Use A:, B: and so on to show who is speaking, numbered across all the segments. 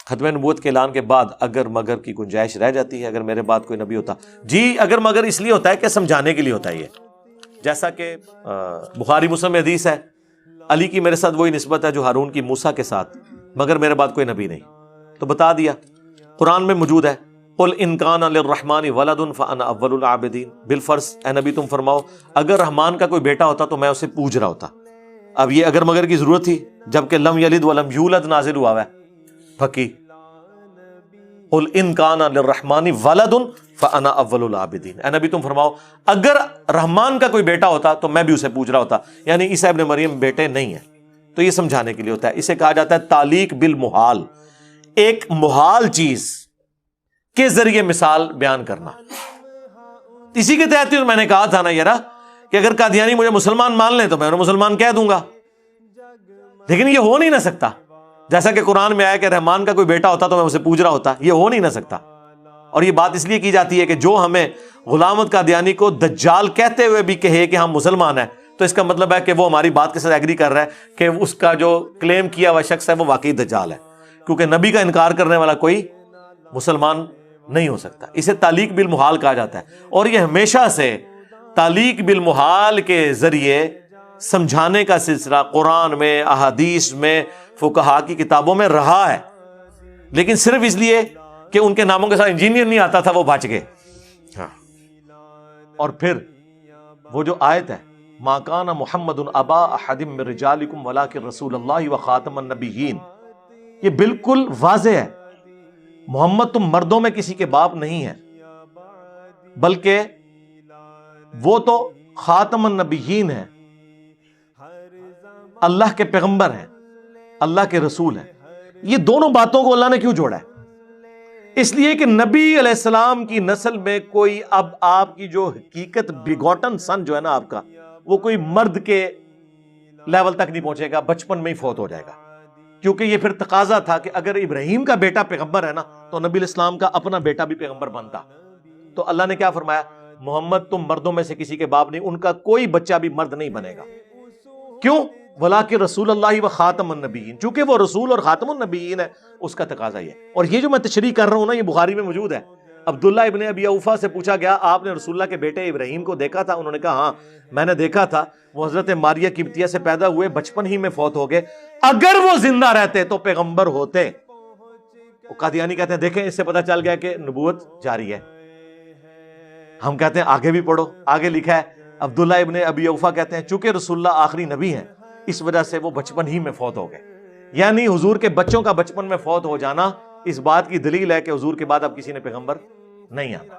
A: ختم نبوت کے اعلان کے بعد اگر مگر کی گنجائش رہ جاتی ہے، اگر میرے بعد کوئی نبی ہوتا، جی اگر مگر اس لیے ہوتا ہے کہ سمجھانے کے لیے ہوتا ہے یہ، جیسا کہ بخاری مسلم میں حدیث ہے، علی کی میرے ساتھ وہی نسبت ہے جو ہارون کی موسیٰ کے ساتھ، مگر میرے بعد کوئی نبی نہیں، تو بتا دیا۔ قرآن میں موجود ہے، قل ان کان للرحمن ولد فانا اول العابدین، بالفرض اے نبی تم فرماؤ اگر رحمان کا کوئی بیٹا ہوتا تو میں اسے پوج رہا ہوتا۔ اب یہ اگر مگر کی ضرورت تھی جبکہ لم یلد ولم یولد نازل ہوا ہے پھکی۔ قل ان کان للرحمن ولد فانا اول العابدین، اے نبی تم فرماؤ اگر رحمان کا کوئی بیٹا ہوتا تو میں بھی اسے پوج رہا ہوتا، یعنی عیسیٰ ابن مریم بیٹے نہیں ہیں، تو یہ سمجھانے کے لیے ہوتا ہے۔ اسے کہا جاتا ہے تعلیق بالمحال، ایک محال چیز کے ذریعے مثال بیان کرنا۔ اسی کے تحت میں نے کہا تھا نا یارا کہ اگر قادیانی مجھے مسلمان مان لیں تو میں انہیں مسلمان کہہ دوں گا، لیکن یہ ہو نہیں نہ سکتا، جیسا کہ قرآن میں آیا کہ رحمان کا کوئی بیٹا ہوتا تو میں اسے پوج رہا ہوتا، یہ ہو نہیں نہ سکتا۔ اور یہ بات اس لیے کی جاتی ہے کہ جو ہمیں غلام احمد قادیانی کو دجال کہتے ہوئے بھی کہے کہ ہم مسلمان ہیں، تو اس کا مطلب ہے کہ وہ ہماری بات کے ساتھ ایگری کر رہا ہے کہ اس کا جو کلیم کیا ہوا شخص ہے وہ واقعی دجال ہے، کیونکہ نبی کا انکار کرنے والا کوئی مسلمان نہیں ہو سکتا۔ اسے تعلیق بالمحال کہا جاتا ہے، اور یہ ہمیشہ سے تعلیق بالمحال کے ذریعے سمجھانے کا سلسلہ قرآن میں، احادیث میں، فقہا کی کتابوں میں رہا ہے، لیکن صرف اس لیے کہ ان کے ناموں کے ساتھ انجینئر نہیں آتا تھا وہ بچ گئے۔ اور پھر وہ جو آیت ہے ما کان محمد ابا احد من رجالکم ولکن رسول اللہ وخاتم النبیین، یہ بالکل واضح ہے، محمد تم مردوں میں کسی کے باپ نہیں ہے، بلکہ وہ تو خاتم النبیین ہے، اللہ کے پیغمبر ہیں، اللہ کے رسول ہیں۔ یہ دونوں باتوں کو اللہ نے کیوں جوڑا ہے؟ اس لیے کہ نبی علیہ السلام کی نسل میں کوئی، اب آپ کی جو حقیقت بیگوٹن سن جو ہے نا آپ کا، وہ کوئی مرد کے لیول تک نہیں پہنچے گا، بچپن میں ہی فوت ہو جائے گا، کیونکہ یہ پھر تقاضا تھا کہ اگر ابراہیم کا بیٹا پیغمبر ہے نا تو نبی علیہ السلام کا اپنا بیٹا بھی پیغمبر بنتا۔ تو اللہ نے کیا فرمایا؟ محمد تم مردوں میں سے کسی کے باپ نہیں، ان کا کوئی بچہ بھی مرد نہیں بنے گا۔ کیوں؟ وَلَٰكِن رسول اللہ و خاتم النبیین، چونکہ وہ رسول اور خاتم النبیین ہے، اس کا تقاضا یہ ہے۔ اور یہ جو میں تشریح کر رہا ہوں نا، یہ بخاری میں موجود ہے۔ عبداللہ ابن ابی اوفا سے پوچھا گیا آپ نے رسول اللہ کے بیٹے ابراہیم کو دیکھا تھا؟ انہوں نے کہا ہاں میں نے دیکھا تھا، وہ حضرت ماریہ قبطیہ سے پیدا ہوئے، بچپن ہی میں فوت ہو گئے، اگر وہ زندہ رہتے تو پیغمبر ہوتے۔ قادیانی کہتے ہیں دیکھیں اس سے پتہ چل گیا کہ نبوت جاری ہے۔ ہم کہتے ہیں آگے بھی پڑھو، آگے لکھا ہے عبداللہ ابن ابی اوفا کہتے ہیں چونکہ رسول اللہ آخری نبی ہیں اس وجہ سے وہ بچپن ہی میں فوت ہو گئے، یعنی حضور کے بچوں کا بچپن میں فوت ہو جانا اس بات کی دلیل ہے کہ حضور کے بعد اب کسی نے پیغمبر نہیں آنا۔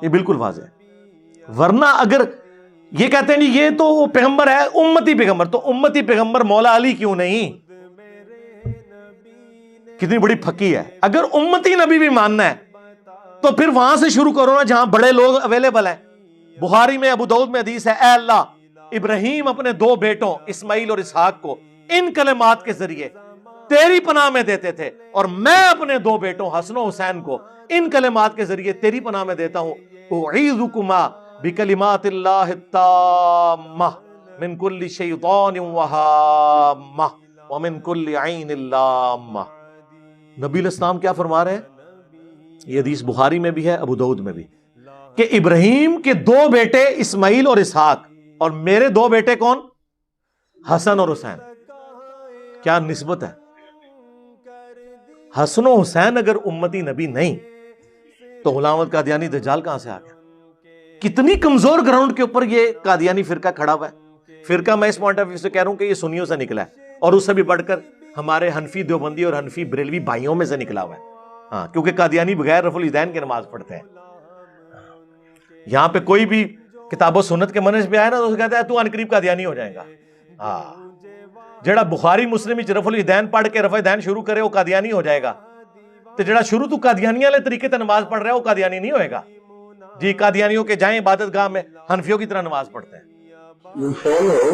A: یہ بالکل واضح ہے۔ ورنہ اگر یہ کہتے ہیں یہ تو وہ پیغمبر ہے امتی پیغمبر، تو امتی پیغمبر مولا علی کیوں نہیں؟ کتنی بڑی پھکی ہے۔ اگر امتی نبی بھی ماننا ہے تو پھر وہاں سے شروع کرو نا جہاں بڑے لوگ اویلیبل ہیں۔ بخاری میں ابو داؤد میں حدیث ہے اے اللہ ابراہیم اپنے دو بیٹوں اسماعیل اور اسحاق کو ان کلمات کے ذریعے تیری پناہ میں دیتے تھے، اور میں اپنے دو بیٹوں حسن و حسین کو ان کلمات کے ذریعے تیری پناہ میں دیتا ہوں اعیذکما بکلمات اللہ التامہ من کل شیطان وہامہ ومن کل عین لامہ۔ نبی علیہ السلام کیا فرما رہے ہیں؟ یہ حدیث بخاری میں بھی ہے، ابو داؤد میں بھی، کہ ابراہیم کے دو بیٹے اسماعیل اور اسحاق، اور میرے دو بیٹے کون؟ حسن اور حسین۔ کیا نسبت ہے؟ حسن و حسین اگر امتی نبی نہیں تو غلام احمد قادیانی دجال کہاں سے آ گیا؟ کتنی کمزور گراؤنڈ کے اوپر یہ قادیانی فرقہ کھڑا ہوا ہے۔ فرقہ میں اس پوائنٹ آف ویو سے کہہ رہا ہوں کہ یہ سنیوں سے نکلا ہے، اور اس سے بھی بڑھ کر ہمارے حنفی دیوبندی اور حنفی بریلوی بھائیوں میں سے نکلا ہوا ہے۔ ہاں، کیونکہ قادیانی بغیر رفع الیدین کے نماز پڑھتے ہیں۔ یہاں پہ کوئی بھی کتاب و سنت کے منہج پہ آئے نا تو کہتا ہے تو ان قریب قادیانی ہو جائے گا۔ ہاں، جڑا بخاری مسلم وچ رفع الیدین پڑھ کے رفع الیدین شروع کرے وہ قادیانی ہو جائے گا، تو جڑا شروع تو قادیانی والے طریقے تے نماز پڑھ رہا ہے وہ قادیانی نہیں ہوئے گا۔ جی قادیانیوں کے جائیں عبادت گاہ میں حنفیوں کی طرح نماز پڑھتے ہیں۔
B: We follow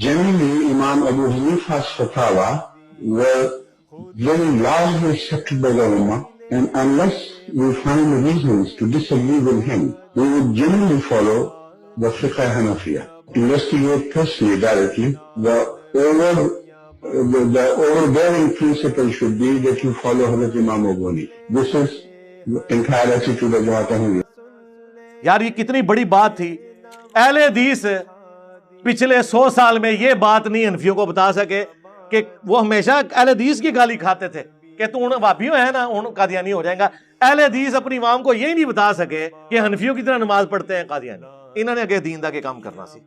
B: generally Imam Abu Hanifa's fatwa were very largely accepted by the Ummah, and unless we find reasons to disagree with him, we would generally follow the Fiqh Hanafiya. Investigate personally, directly, the the overbearing principle should be that you follow Hazrat Imam Abu Hanifa. This is the entire attitude of Jamaat Ahmadiyya.
A: یار یہ کتنی بڑی بات تھی. اہل حدیث پچھلے 100 سال میں یہ بات نہیں حنفیوں کو بتا سکے کہ وہ ہمیشہ اہل حدیث کی گالی کھاتے تھے کہ تو ان وہابیوں ہے نا ان قادیانی ہو جائیں گا. اہل حدیث اپنی عوام کو یہ نہیں بتا سکے کہ حنفیوں کی طرح نماز پڑھتے ہیں قادیانی. انہوں نے اگے دین دا کے کام کرنا سی.